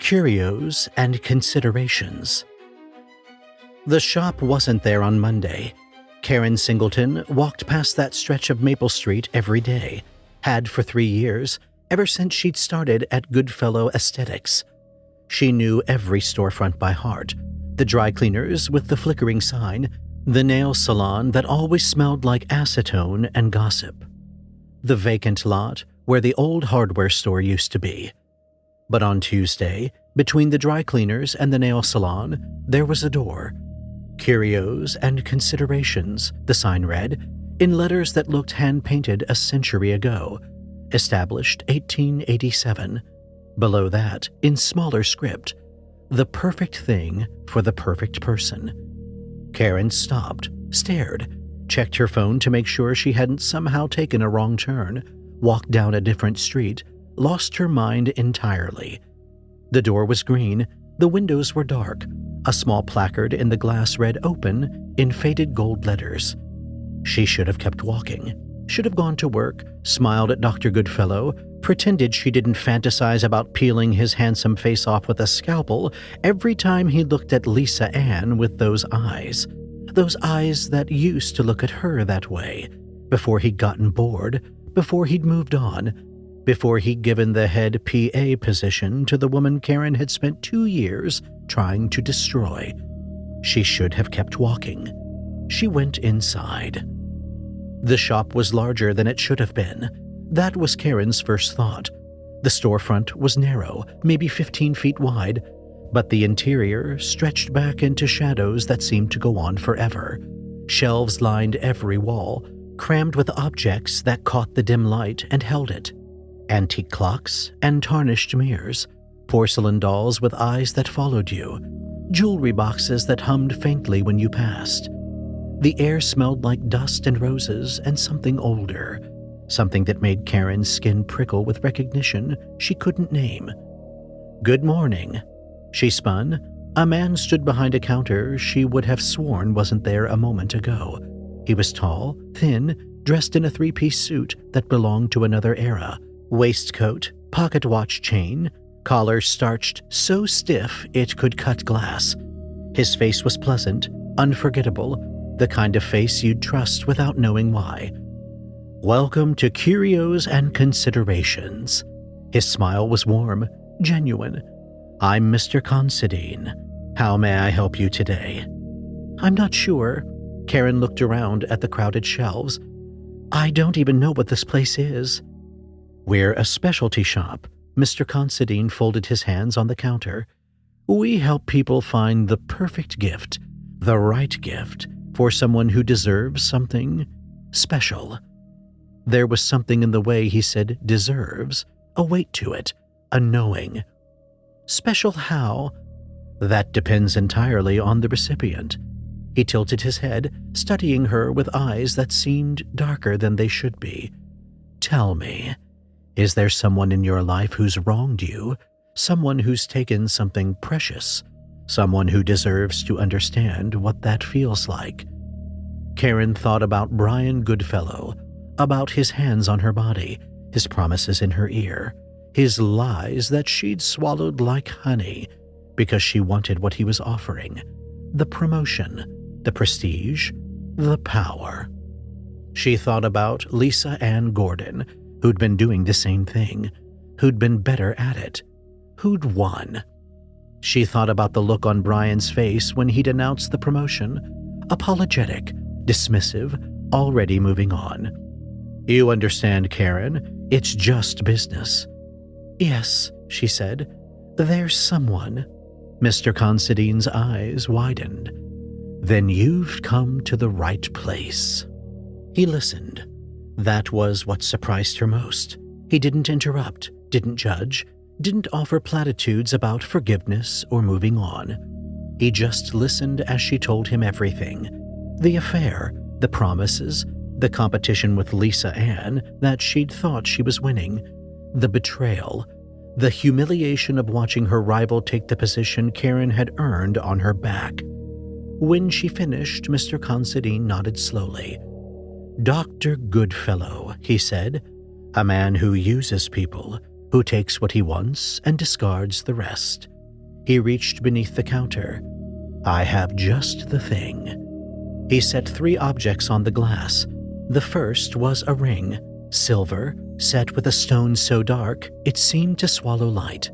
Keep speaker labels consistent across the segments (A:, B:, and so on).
A: Curios and Considerations. The shop wasn't there on Monday. Karen Singleton walked past that stretch of Maple Street every day, had for 3 years, ever since she'd started at Goodfellow Aesthetics. She knew every storefront by heart, the dry cleaners with the flickering sign, the nail salon that always smelled like acetone and gossip, the vacant lot where the old hardware store used to be. But on Tuesday, between the dry cleaners and the nail salon, there was a door. Curios and Considerations, the sign read, in letters that looked hand-painted a century ago, established 1887. Below that, in smaller script, the perfect thing for the perfect person. Karen stopped, stared, checked her phone to make sure she hadn't somehow taken a wrong turn, walked down a different street, lost her mind entirely. The door was green, the windows were dark. A small placard in the glass read "Open" in faded gold letters. She should have kept walking, should have gone to work, smiled at Dr. Goodfellow, pretended she didn't fantasize about peeling his handsome face off with a scalpel every time he looked at Lisa Ann with those eyes that used to look at her that way, before he'd gotten bored, before he'd moved on, before he'd given the head PA position to the woman Karen had spent 2 years trying to destroy. She should have kept walking. She went inside. The shop was larger than it should have been. That was Karen's first thought. The storefront was narrow, maybe 15 feet wide, but the interior stretched back into shadows that seemed to go on forever. Shelves lined every wall, crammed with objects that caught the dim light and held it. Antique clocks and tarnished mirrors, porcelain dolls with eyes that followed you, jewelry boxes that hummed faintly when you passed. The air smelled like dust and roses and something older, something that made Karen's skin prickle with recognition she couldn't name. "Good morning." She spun. A man stood behind a counter she would have sworn wasn't there a moment ago. He was tall, thin, dressed in a 3-piece suit that belonged to another era. Waistcoat, pocket watch chain, collar starched so stiff it could cut glass. His face was pleasant, unforgettable, the kind of face you'd trust without knowing why. "Welcome to Curios and Considerations." His smile was warm, genuine. "I'm Mr. Considine. How may I help you today?" "I'm not sure." Karen looked around at the crowded shelves. "I don't even know what this place is." "We're a specialty shop." Mr. Considine folded his hands on the counter. "We help people find the perfect gift, the right gift, for someone who deserves something special." There was something in the way he said "deserves," a weight to it, a knowing. "Special how?" "That depends entirely on the recipient." He tilted his head, studying her with eyes that seemed darker than they should be. "Tell me, is there someone in your life who's wronged you? Someone who's taken something precious? Someone who deserves to understand what that feels like?" Karen thought about Brian Goodfellow, about his hands on her body, his promises in her ear, his lies that she'd swallowed like honey because she wanted what he was offering, the promotion, the prestige, the power. She thought about Lisa Ann Gordon, who'd been doing the same thing, who'd been better at it, who'd won. She thought about the look on Brian's face when he'd announced the promotion, apologetic, dismissive, already moving on. "You understand, Karen, it's just business." "Yes," she said. "There's someone." Mr. Considine's eyes widened. "Then you've come to the right place." He listened. That was what surprised her most. He didn't interrupt, didn't judge, didn't offer platitudes about forgiveness or moving on. He just listened as she told him everything. The affair, the promises, the competition with Lisa Ann that she'd thought she was winning, the betrayal, the humiliation of watching her rival take the position Karen had earned on her back. When she finished, Mr. Considine nodded slowly. "Dr. Goodfellow," he said, "a man who uses people, who takes what he wants and discards the rest." He reached beneath the counter. "I have just the thing." He set 3 objects on the glass. The first was a ring, silver, set with a stone so dark it seemed to swallow light.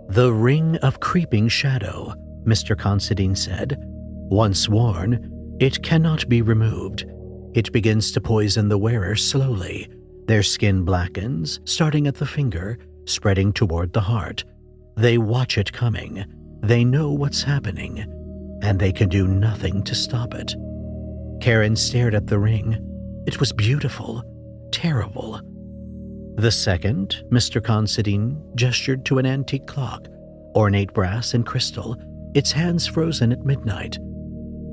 A: "The ring of creeping shadow," Mr. Considine said. "Once worn, it cannot be removed. It begins to poison the wearer slowly. Their skin blackens, starting at the finger, spreading toward the heart. They watch it coming. They know what's happening, and they can do nothing to stop it." Karen stared at the ring. It was beautiful, terrible. The second, Mr. Considine gestured to an antique clock, ornate brass and crystal, its hands frozen at midnight.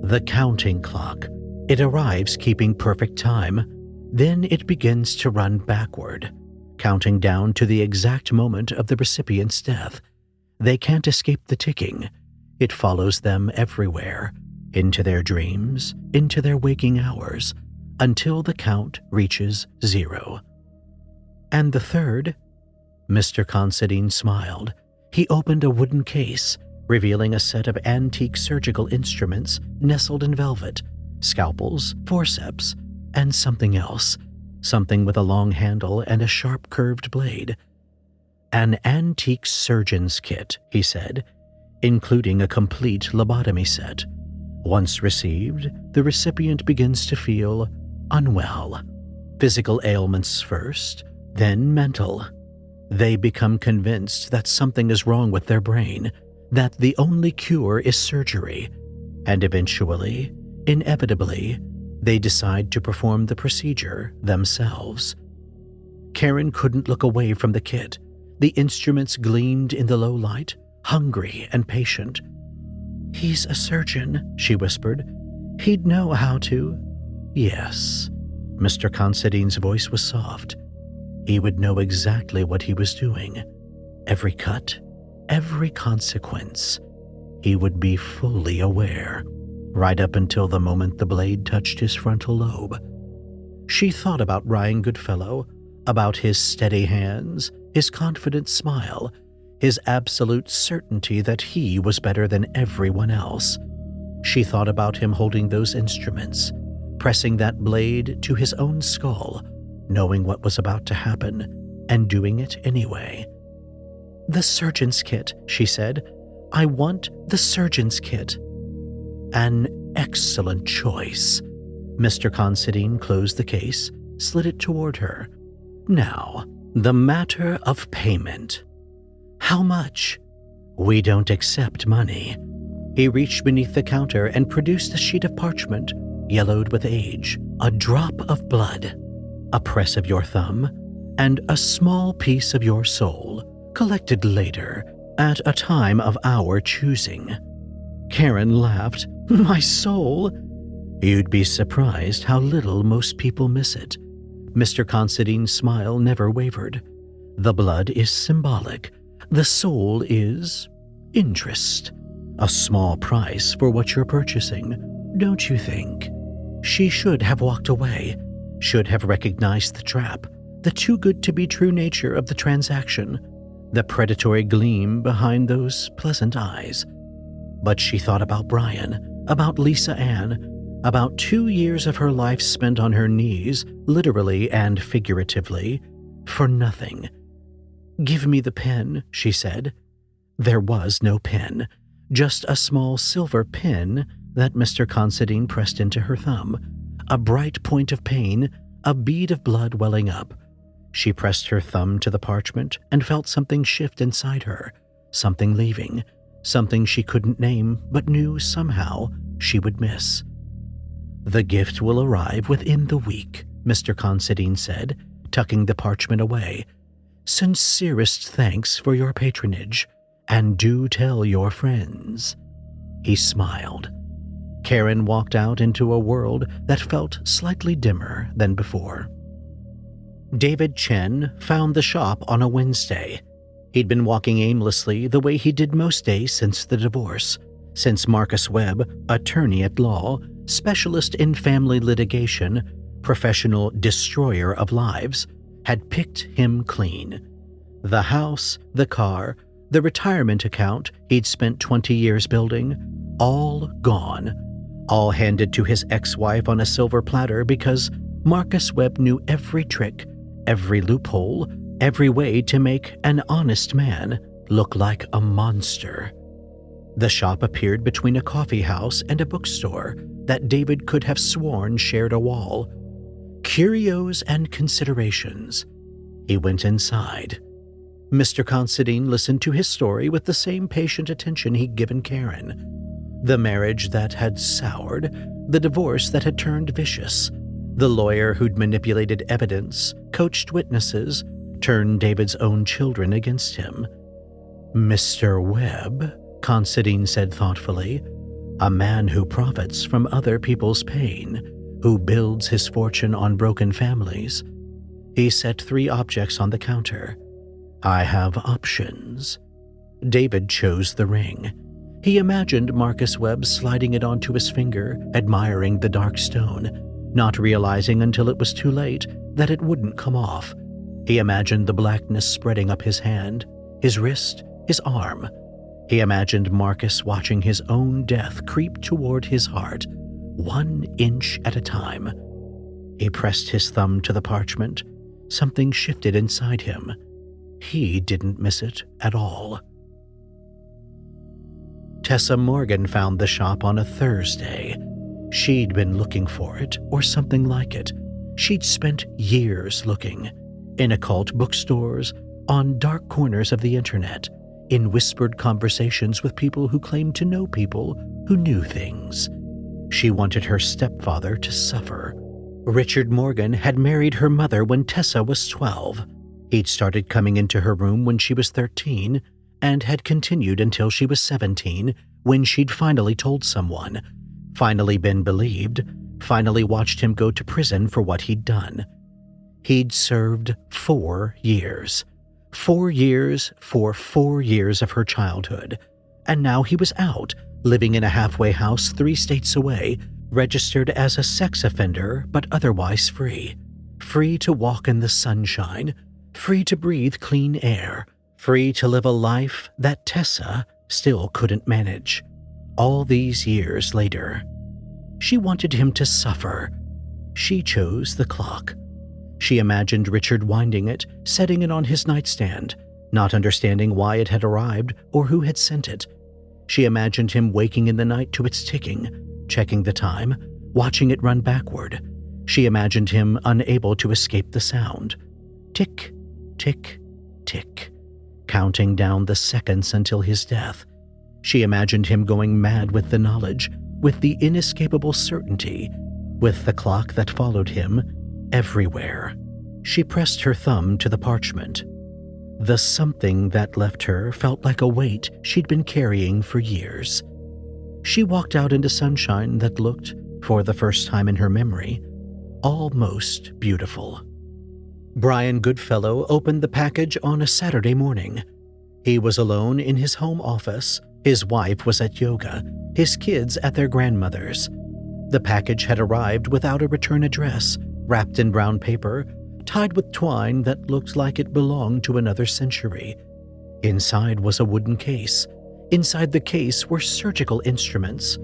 A: "The counting clock. It arrives keeping perfect time. Then it begins to run backward, counting down to the exact moment of the recipient's death. They can't escape the ticking. It follows them everywhere, into their dreams, into their waking hours, until the count reaches 0. "And the third?" Mr. Considine smiled. He opened a wooden case, revealing a set of antique surgical instruments nestled in velvet, scalpels, forceps, and something else, something with a long handle and a sharp curved blade. "An antique surgeon's kit," he said, "including a complete lobotomy set. Once received, the recipient begins to feel unwell. Physical ailments first, then mental. They become convinced that something is wrong with their brain, that the only cure is surgery, and eventually, inevitably, they decide to perform the procedure themselves." Karen couldn't look away from the kit. The instruments gleamed in the low light, hungry and patient. "He's a surgeon," she whispered. "He'd know how to—" "Yes." Mr. Considine's voice was soft. "He would know exactly what he was doing. Every cut, every consequence. He would be fully aware, right up until the moment the blade touched his frontal lobe." She thought about Ryan Goodfellow, about his steady hands, his confident smile, his absolute certainty that he was better than everyone else. She thought about him holding those instruments, pressing that blade to his own skull, knowing what was about to happen, and doing it anyway. "The surgeon's kit," she said. "I want the surgeon's kit." "An excellent choice." Mr. Considine closed the case, slid it toward her. "Now, the matter of payment. How much?" "We don't accept money." He reached beneath the counter and produced a sheet of parchment, yellowed with age, a drop of blood, a press of your thumb, and a small piece of your soul, collected later, at a time of our choosing. Karen laughed. "My soul?" "You'd be surprised how little most people miss it." Mr. Considine's smile never wavered. "The blood is symbolic. The soul is interest. A small price for what you're purchasing, don't you think?" She should have walked away, should have recognized the trap, the too-good-to-be-true nature of the transaction, the predatory gleam behind those pleasant eyes. But she thought about Brian, about Lisa Ann, about 2 years of her life spent on her knees, literally and figuratively, for nothing. "Give me the pen," she said. There was no pen, just a small silver pin that Mr. Considine pressed into her thumb, a bright point of pain, a bead of blood welling up. She pressed her thumb to the parchment and felt something shift inside her, something leaving, something she couldn't name but knew somehow she would miss. "The gift will arrive within the week," Mr. Considine said, tucking the parchment away. "Sincerest thanks for your patronage, and do tell your friends." He smiled. Karen walked out into a world that felt slightly dimmer than before. David Chen found the shop on a Wednesday. He'd been walking aimlessly the way he did most days since the divorce, since Marcus Webb, attorney at law, specialist in family litigation, professional destroyer of lives, had picked him clean. The house, the car, The retirement account he'd spent 20 years building, all gone, all handed to his ex-wife on a silver platter because Marcus Webb knew every trick, every loophole, every way to make an honest man look like a monster. The shop appeared between a coffee house and a bookstore that David could have sworn shared a wall. Curios and Considerations. He went inside. Mr. Considine listened to his story with the same patient attention he'd given Karen. The marriage that had soured, the divorce that had turned vicious, the lawyer who'd manipulated evidence, coached witnesses, turned David's own children against him. Mr. Webb, Considine said thoughtfully, a man who profits from other people's pain, who builds his fortune on broken families. He set 3 objects on the counter. I have options. David chose the ring. He imagined Marcus Webb sliding it onto his finger, admiring the dark stone, not realizing until it was too late that it wouldn't come off. He imagined the blackness spreading up his hand, his wrist, his arm. He imagined Marcus watching his own death creep toward his heart, 1 inch at a time. He pressed his thumb to the parchment. Something shifted inside him. He didn't miss it at all. Tessa Morgan found the shop on a Thursday. She'd been looking for it, or something like it. She'd spent years looking. In occult bookstores, on dark corners of the internet, in whispered conversations with people who claimed to know people who knew things. She wanted her stepfather to suffer. Richard Morgan had married her mother when Tessa was 12. He'd started coming into her room when she was 13 and had continued until she was 17 when she'd finally told someone, finally been believed, finally watched him go to prison for what he'd done. He'd served 4 years. 4 years for 4 years of her childhood. And now he was out, living in a halfway house 3 states away, registered as a sex offender but otherwise free. Free to walk in the sunshine, free to breathe clean air, free to live a life that Tessa still couldn't manage. All these years later. She wanted him to suffer. She chose the clock. She imagined Richard winding it, setting it on his nightstand, not understanding why it had arrived or who had sent it. She imagined him waking in the night to its ticking, checking the time, watching it run backward. She imagined him unable to escape the sound. Tick, tick, tick, counting down the seconds until his death. She imagined him going mad with the knowledge, with the inescapable certainty, with the clock that followed him everywhere. She pressed her thumb to the parchment. The something that left her felt like a weight she'd been carrying for years. She walked out into sunshine that looked, for the first time in her memory, almost beautiful. Brian Goodfellow opened the package on a Saturday morning. He was alone in his home office. His wife was at yoga, his kids at their grandmother's. The package had arrived without a return address, wrapped in brown paper, tied with twine that looked like it belonged to another century. Inside was a wooden case. Inside the case were surgical instruments.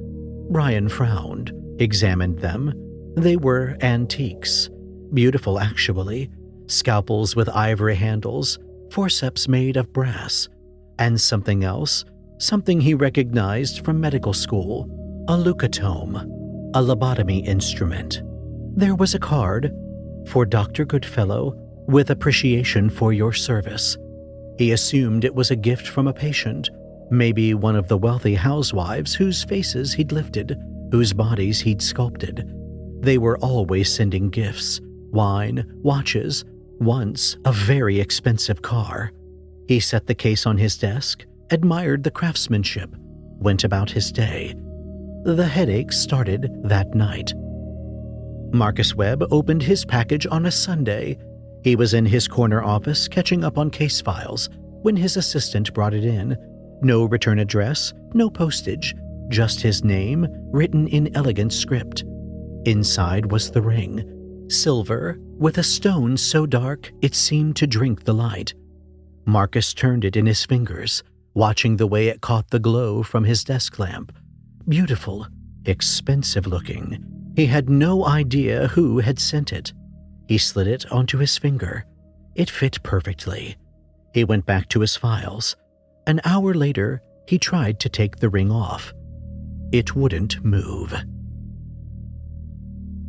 A: Brian frowned, examined them. They were antiques. Beautiful, actually. Scalpels with ivory handles, forceps made of brass, and something else, something he recognized from medical school, a leucotome, a lobotomy instrument. There was a card, for Dr. Goodfellow, with appreciation for your service. He assumed it was a gift from a patient, maybe one of the wealthy housewives whose faces he'd lifted, whose bodies he'd sculpted. They were always sending gifts, wine, watches, once a very expensive car. He set the case on his desk, admired the craftsmanship, went about his day. The headache started that night. Marcus Webb opened his package on a Sunday. He was in his corner office catching up on case files when his assistant brought it in. No return address, no postage, just his name written in elegant script. Inside was the ring, silver, with a stone so dark it seemed to drink the light. Marcus turned it in his fingers. watching the way it caught the glow from his desk lamp. Beautiful, expensive-looking. He had no idea who had sent it. He slid it onto his finger. It fit perfectly. He went back to his files. An hour later, he tried to take the ring off. It wouldn't move.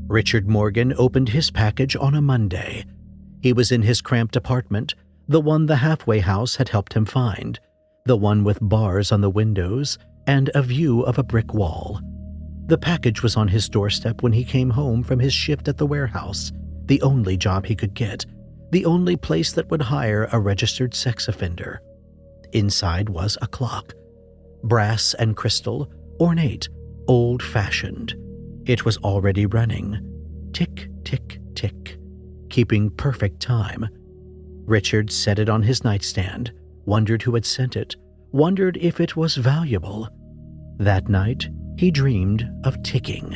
A: Richard Morgan opened his package on a Monday. He was in his cramped apartment, the one the halfway house had helped him find, the one with bars on the windows and a view of a brick wall. The package was on his doorstep when he came home from his shift at the warehouse, the only job he could get, the only place that would hire a registered sex offender. Inside was a clock. Brass and crystal, ornate, old-fashioned. It was already running. Tick, tick, tick, keeping perfect time. Richard set it on his nightstand, wondered who had sent it, wondered if it was valuable. That night, he dreamed of ticking.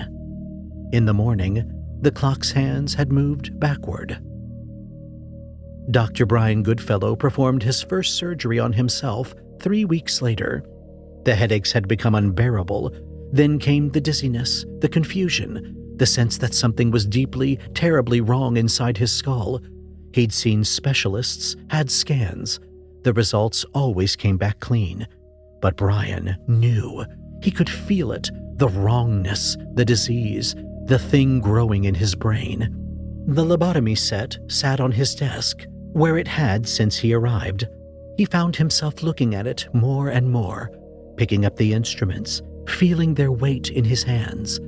A: In the morning, the clock's hands had moved backward. Dr. Brian Goodfellow performed his first surgery on himself 3 weeks later. The headaches had become unbearable. Then came the dizziness, the confusion, the sense that something was deeply, terribly wrong inside his skull. He'd seen specialists, had scans. The results always came back clean. But Brian knew. He could feel it, the wrongness, the disease, the thing growing in his brain. The lobotomy set sat on his desk, where it had since he arrived. He found himself looking at it more and more, picking up the instruments, feeling their weight in his hands.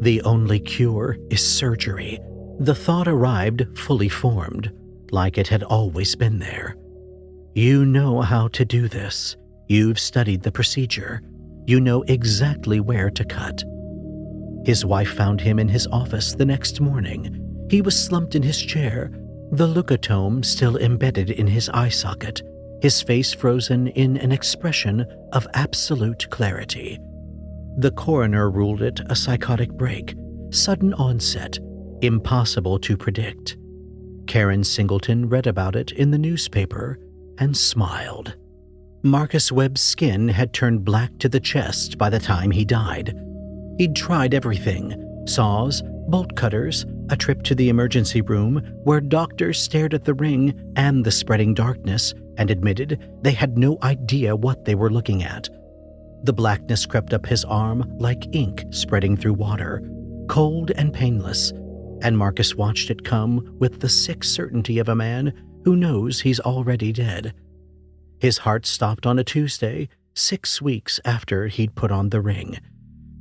A: The only cure is surgery. The thought arrived fully formed, like it had always been there. You know how to do this. You've studied the procedure. You know exactly where to cut. His wife found him in his office the next morning. He was slumped in his chair, the leucotome still embedded in his eye socket, his face frozen in an expression of absolute clarity. The coroner ruled it a psychotic break, sudden onset, impossible to predict. Karen Singleton read about it in the newspaper and smiled. Marcus Webb's skin had turned black to the chest by the time he died. He'd tried everything: saws, bolt cutters, a trip to the emergency room where doctors stared at the ring and the spreading darkness and admitted they had no idea what they were looking at. The blackness crept up his arm like ink spreading through water, cold and painless, and Marcus watched it come with the sick certainty of a man who knows he's already dead. His heart stopped on a Tuesday, 6 weeks after he'd put on the ring.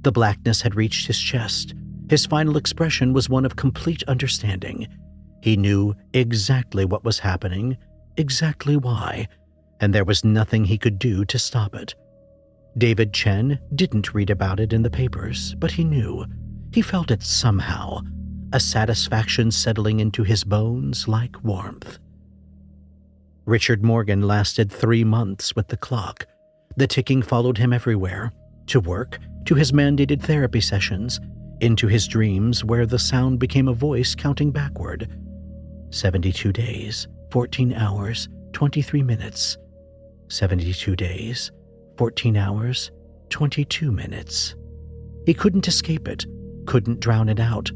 A: The blackness had reached his chest. His final expression was one of complete understanding. He knew exactly what was happening, exactly why, and there was nothing he could do to stop it. David Chen didn't read about it in the papers, but he knew. He felt it somehow, a satisfaction settling into his bones like warmth. Richard Morgan lasted 3 months with the clock. The ticking followed him everywhere, to work, to his mandated therapy sessions, into his dreams where the sound became a voice counting backward. 72 days, 14 hours, 23 minutes. 72 days, 14 hours, 22 minutes. He couldn't escape it, couldn't drown it out.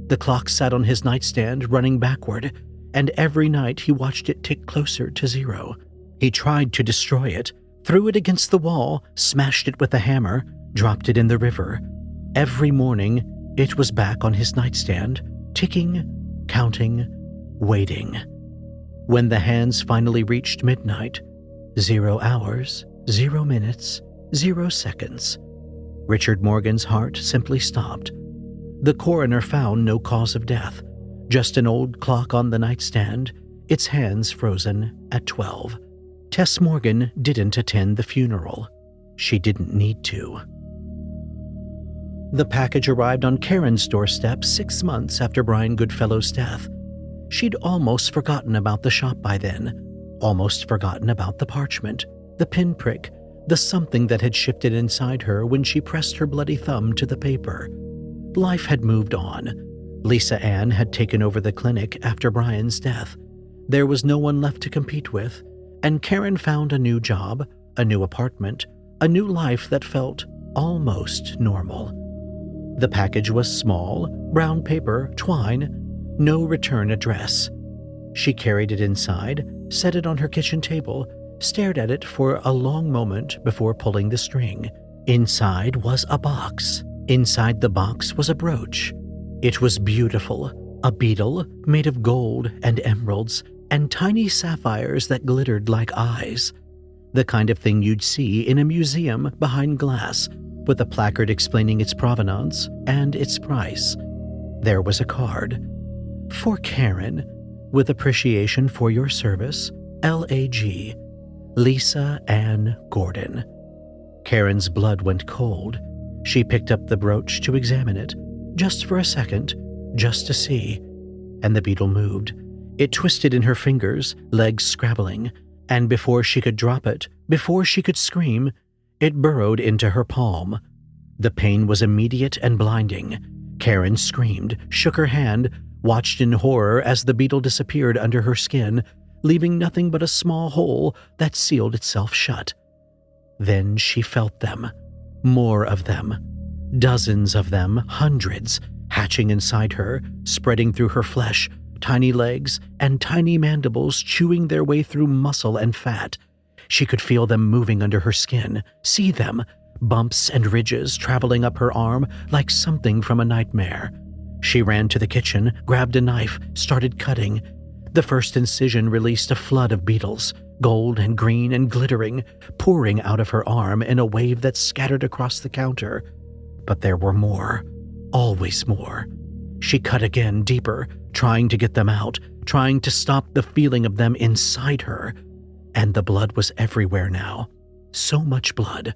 A: The clock sat on his nightstand running backward, and every night he watched it tick closer to zero. He tried to destroy it, threw it against the wall, smashed it with a hammer, dropped it in the river. Every morning, it was back on his nightstand, ticking, counting, waiting. When the hands finally reached midnight, 0 hours, 0 minutes, 0 seconds, Richard Morgan's heart simply stopped. The coroner found no cause of death, just an old clock on the nightstand, its hands frozen at 12. Tess Morgan didn't attend the funeral. She didn't need to. The package arrived on Karen's doorstep 6 months after Brian Goodfellow's death. She'd almost forgotten about the shop by then, almost forgotten about the parchment, the pinprick, the something that had shifted inside her when she pressed her bloody thumb to the paper. Life had moved on. Lisa Ann had taken over the clinic after Brian's death. There was no one left to compete with, and Karen found a new job, a new apartment, a new life that felt almost normal. The package was small, brown paper, twine, no return address. She carried it inside, set it on her kitchen table, stared at it for a long moment before pulling the string. Inside was a box. Inside the box was a brooch. It was beautiful, a beetle made of gold and emeralds and tiny sapphires that glittered like eyes. The kind of thing you'd see in a museum behind glass, with a placard explaining its provenance and its price. There was a card. For Karen, with appreciation for your service, L.A.G., Lisa Ann Gordon. Karen's blood went cold. She picked up the brooch to examine it, just for a second, just to see. And the beetle moved. It twisted in her fingers, legs scrabbling, and before she could drop it, before she could scream, it burrowed into her palm. The pain was immediate and blinding. Karen screamed, shook her hand, watched in horror as the beetle disappeared under her skin, leaving nothing but a small hole that sealed itself shut. Then she felt them. More of them. Dozens of them, hundreds, hatching inside her, spreading through her flesh, tiny legs and tiny mandibles chewing their way through muscle and fat. She could feel them moving under her skin, see them, bumps and ridges traveling up her arm like something from a nightmare. She ran to the kitchen, grabbed a knife, started cutting. The first incision released a flood of beetles, gold and green and glittering, pouring out of her arm in a wave that scattered across the counter. But there were more, always more. She cut again, deeper, trying to get them out, trying to stop the feeling of them inside her. And the blood was everywhere now. So much blood.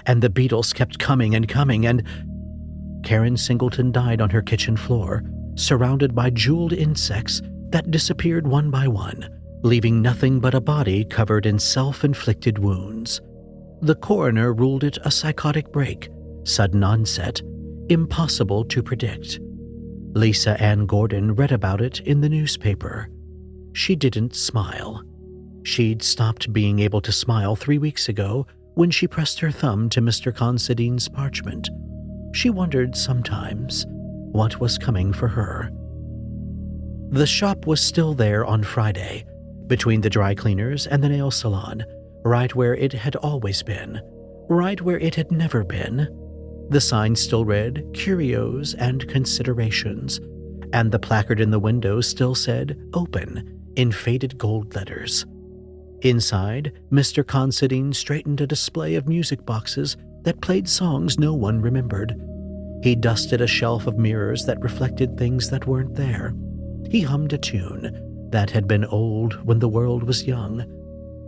A: And the beetles kept coming and coming, and Karen Singleton died on her kitchen floor, surrounded by jeweled insects that disappeared one by one, leaving nothing but a body covered in self-inflicted wounds. The coroner ruled it a psychotic break, sudden onset, impossible to predict. Lisa Ann Gordon read about it in the newspaper. She didn't smile. She'd stopped being able to smile 3 weeks ago when she pressed her thumb to Mr. Considine's parchment. She wondered sometimes what was coming for her. The shop was still there on Friday, between the dry cleaners and the nail salon, right where it had always been, right where it had never been. The sign still read Curios and Considerations, and the placard in the window still said Open in faded gold letters. Inside, Mr. Considine straightened a display of music boxes that played songs no one remembered. He dusted a shelf of mirrors that reflected things that weren't there. He hummed a tune that had been old when the world was young.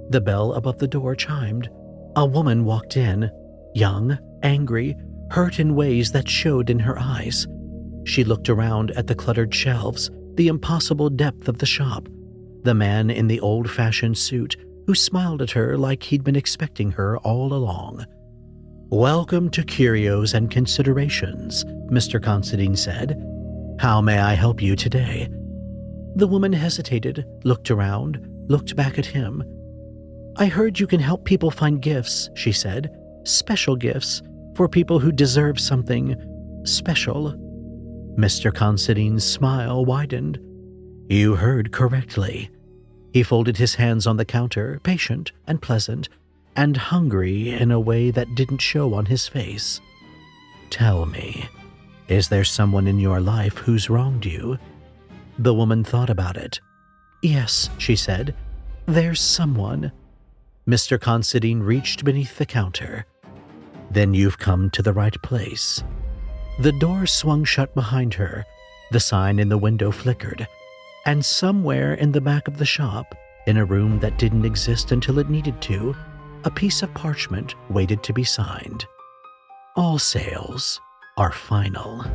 A: The bell above the door chimed. A woman walked in, young, angry, hurt in ways that showed in her eyes. She looked around at the cluttered shelves, the impossible depth of the shop, the man in the old-fashioned suit who smiled at her like he'd been expecting her all along. "Welcome to Curios and Considerations," Mr. Considine said. "How may I help you today?" The woman hesitated, looked around, looked back at him. "I heard you can help people find gifts," she said. "Special gifts, for people who deserve something special." Mr. Considine's smile widened. "You heard correctly." He folded his hands on the counter, patient and pleasant, and hungry in a way that didn't show on his face. "Tell me, is there someone in your life who's wronged you?" The woman thought about it. "Yes," she said, "there's someone." Mr. Considine reached beneath the counter. "Then you've come to the right place." The door swung shut behind her. The sign in the window flickered. And somewhere in the back of the shop, in a room that didn't exist until it needed to, a piece of parchment waited to be signed. "All sales are final."